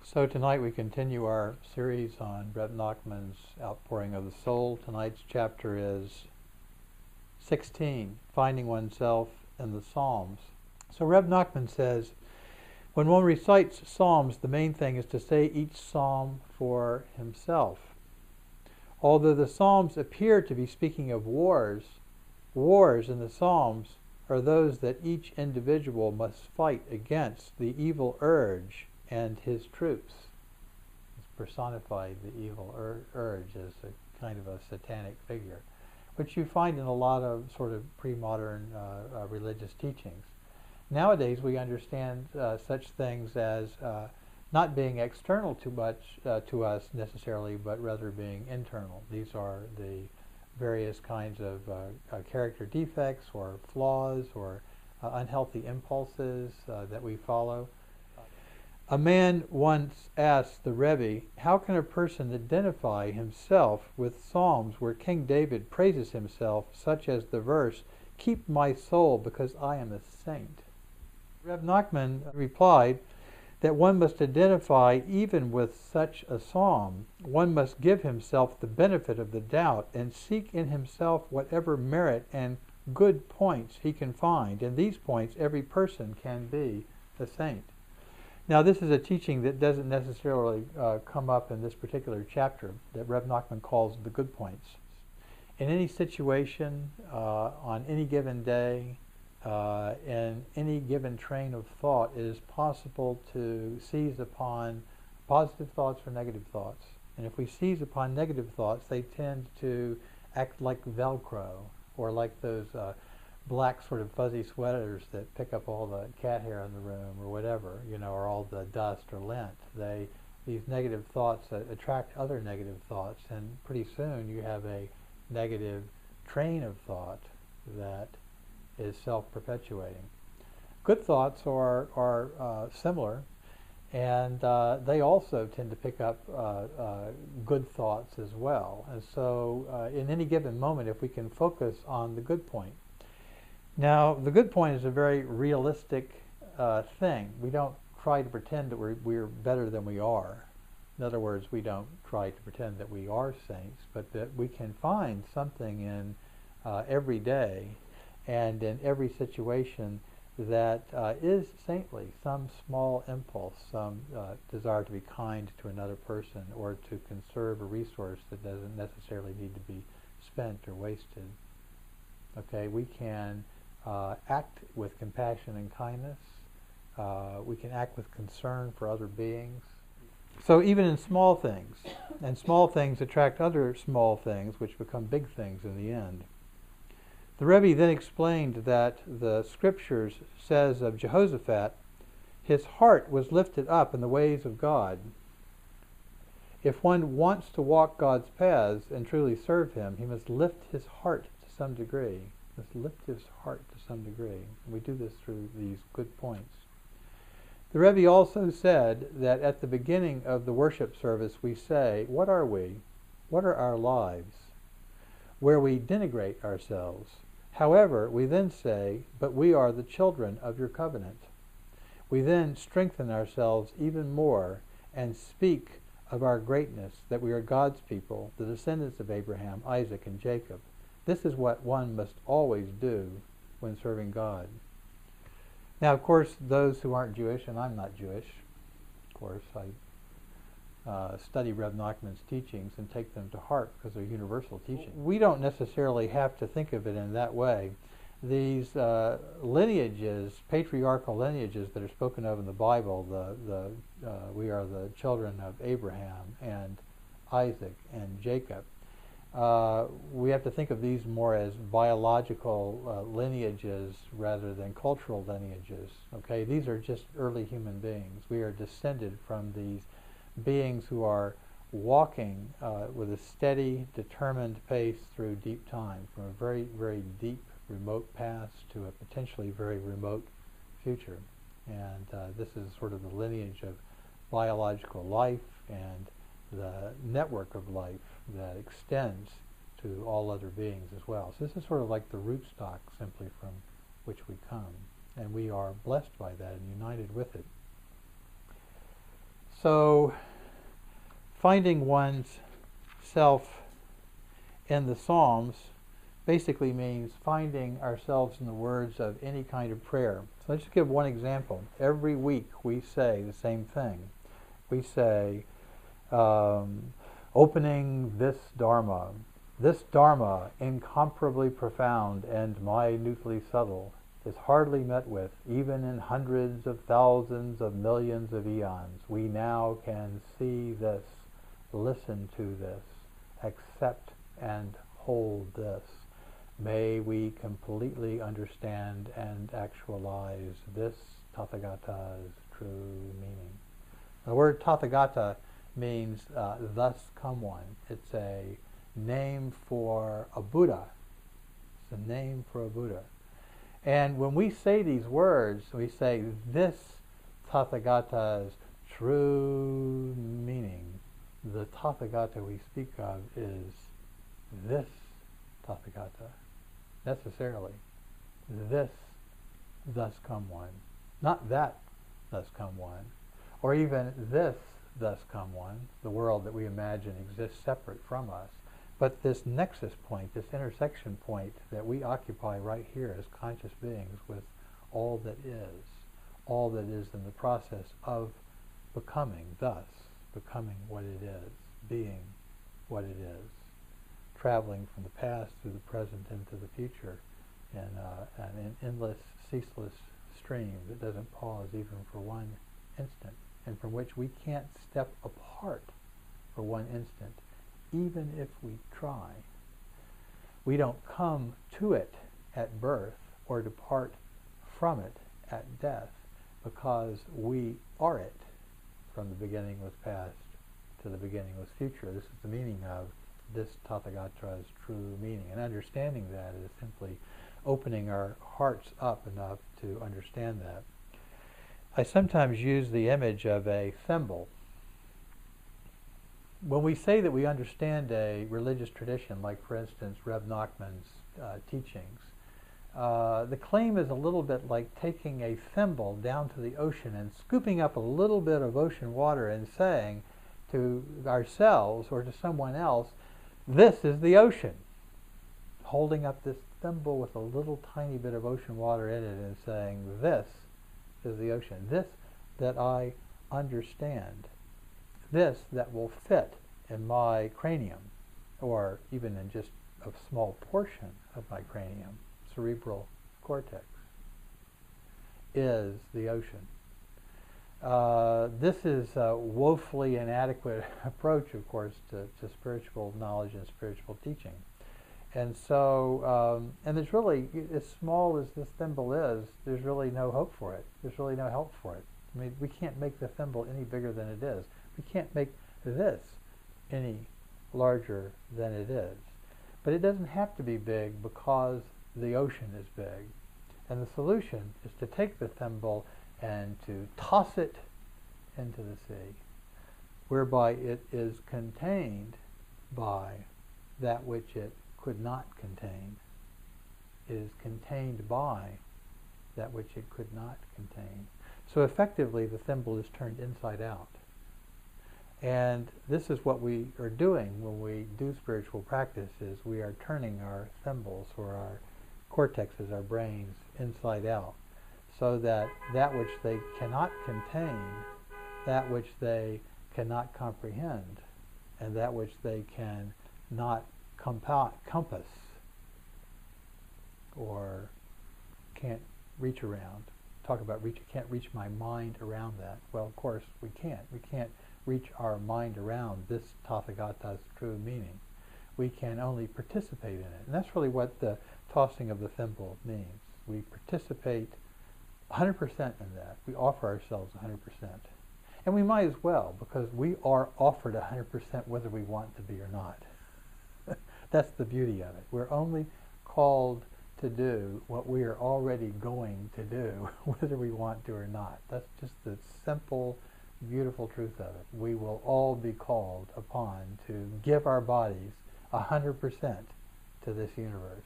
So tonight we continue our series on Rebbe Nachman's Outpouring of the Soul. Tonight's chapter is 16, Finding Oneself in the Psalms. So Rebbe Nachman says, when one recites Psalms, the main thing is to say each Psalm for himself. Although the Psalms appear to be speaking of wars in the Psalms are those that each individual must fight against the evil urge and his troops. It's personified, the evil urge, as a kind of a satanic figure, which you find in a lot of sort of pre-modern religious teachings. Nowadays we understand such things as not being external too much to us necessarily, but rather being internal. These are the various kinds of character defects or flaws or unhealthy impulses that we follow. A man once asked the Rebbe, how can a person identify himself with psalms where King David praises himself, such as the verse, "Keep my soul because I am a saint"? Rebbe Nachman replied that one must identify even with such a psalm. One must give himself the benefit of the doubt and seek in himself whatever merit and good points he can find. In these points, every person can be a saint. Now, this is a teaching that doesn't necessarily come up in this particular chapter that Rebbe Nachman calls the good points. In any situation, on any given day, in any given train of thought, it is possible to seize upon positive thoughts or negative thoughts. And if we seize upon negative thoughts, they tend to act like Velcro, or like those black sort of fuzzy sweaters that pick up all the cat hair in the room or whatever, or all the dust or lint. These negative thoughts attract other negative thoughts, and pretty soon you have a negative train of thought that is self-perpetuating. Good thoughts are similar, and they also tend to pick up good thoughts as well. And so in any given moment, if we can focus on the good point. Now, the good point is a very realistic thing. We don't try to pretend that we're better than we are. In other words, we don't try to pretend that we are saints, but that we can find something in every day and in every situation that is saintly, some small impulse, some desire to be kind to another person or to conserve a resource that doesn't necessarily need to be spent or wasted. Okay, we can act with compassion and kindness. We can act with concern for other beings. So even in small things, and small things attract other small things, which become big things in the end. The Rebbe then explained that the scriptures says of Jehoshaphat, his heart was lifted up in the ways of God. If one wants to walk God's paths and truly serve him, he must lift his heart to some degree. Must lift his heart to some degree. We do this through these good points. The Rebbe also said that at the beginning of the worship service we say, what are we? What are our lives? Where we denigrate ourselves. However, we then say, but we are the children of your covenant. We then strengthen ourselves even more and speak of our greatness, that we are God's people, the descendants of Abraham, Isaac, and Jacob. This is what one must always do when serving God. Now, of course, those who aren't Jewish, and I'm not Jewish, of course, I study Rebbe Nachman's teachings and take them to heart because they're universal teachings. We don't necessarily have to think of it in that way. These lineages, patriarchal lineages that are spoken of in the Bible, we are the children of Abraham and Isaac and Jacob. We have to think of these more as biological lineages rather than cultural lineages. Okay, these are just early human beings. We are descended from these beings who are walking with a steady, determined pace through deep time, from a very, very deep, remote past to a potentially very remote future. And this is sort of the lineage of biological life and the network of life that extends to all other beings as well. So this is sort of like the rootstock simply from which we come. And we are blessed by that and united with it. So, finding one's self in the Psalms basically means finding ourselves in the words of any kind of prayer. So let's just give one example. Every week we say the same thing. We say, opening this Dharma, incomparably profound and minutely subtle, is hardly met with, even in hundreds of thousands of millions of eons. We now can see this, listen to this, accept and hold this. May we completely understand and actualize this Tathagata's true meaning. The word Tathagata means thus come one. It's a name for a Buddha. It's a name for a Buddha. And when we say these words, we say this Tathagata's true meaning. The Tathagata we speak of is this Tathagata, necessarily. This thus come one. Not that thus come one. Or even this thus come one, the world that we imagine exists separate from us. But this nexus point, this intersection point that we occupy right here as conscious beings with all that is in the process of becoming, thus, becoming what it is, being what it is, traveling from the past through the present into the future in an endless, ceaseless stream that doesn't pause even for one instant, and from which we can't step apart for one instant, even if we try. We don't come to it at birth or depart from it at death, because we are it from the beginning was past to the beginning was future. This is the meaning of this Tathagata's true meaning. And understanding that is simply opening our hearts up enough to understand that. I sometimes use the image of a thimble. When we say that we understand a religious tradition, like for instance Rebbe Nachman's teachings, the claim is a little bit like taking a thimble down to the ocean and scooping up a little bit of ocean water and saying to ourselves or to someone else, this is the ocean. Holding up this thimble with a little tiny bit of ocean water in it and saying, this is the ocean. This that I understand. This that will fit in my cranium, or even in just a small portion of my cranium, cerebral cortex, is the ocean. This is a woefully inadequate approach, of course, to spiritual knowledge and spiritual teaching. And so, and there's really, as small as this thimble is, there's really no hope for it. There's really no help for it. I mean, we can't make the thimble any bigger than it is. We can't make this any larger than it is. But it doesn't have to be big because the ocean is big. And the solution is to take the thimble and to toss it into the sea, whereby it is contained by that which it could not contain. It is contained by that which it could not contain. So effectively the thimble is turned inside out. And this is what we are doing when we do spiritual practice, is we are turning our thimbles, or our cortexes, our brains, inside out, so that that which they cannot contain, that which they cannot comprehend, and that which they can not compass or can't reach around. Talk about can't reach my mind around that. Well, of course we can't. We can't reach our mind around this Tathagata's true meaning. We can only participate in it. And that's really what the tossing of the thimble means. We participate 100% in that. We offer ourselves 100%. And we might as well, because we are offered 100% whether we want to be or not. That's the beauty of it. We're only called to do what we are already going to do, whether we want to or not. That's just the simple, beautiful truth of it. We will all be called upon to give our bodies 100% to this universe.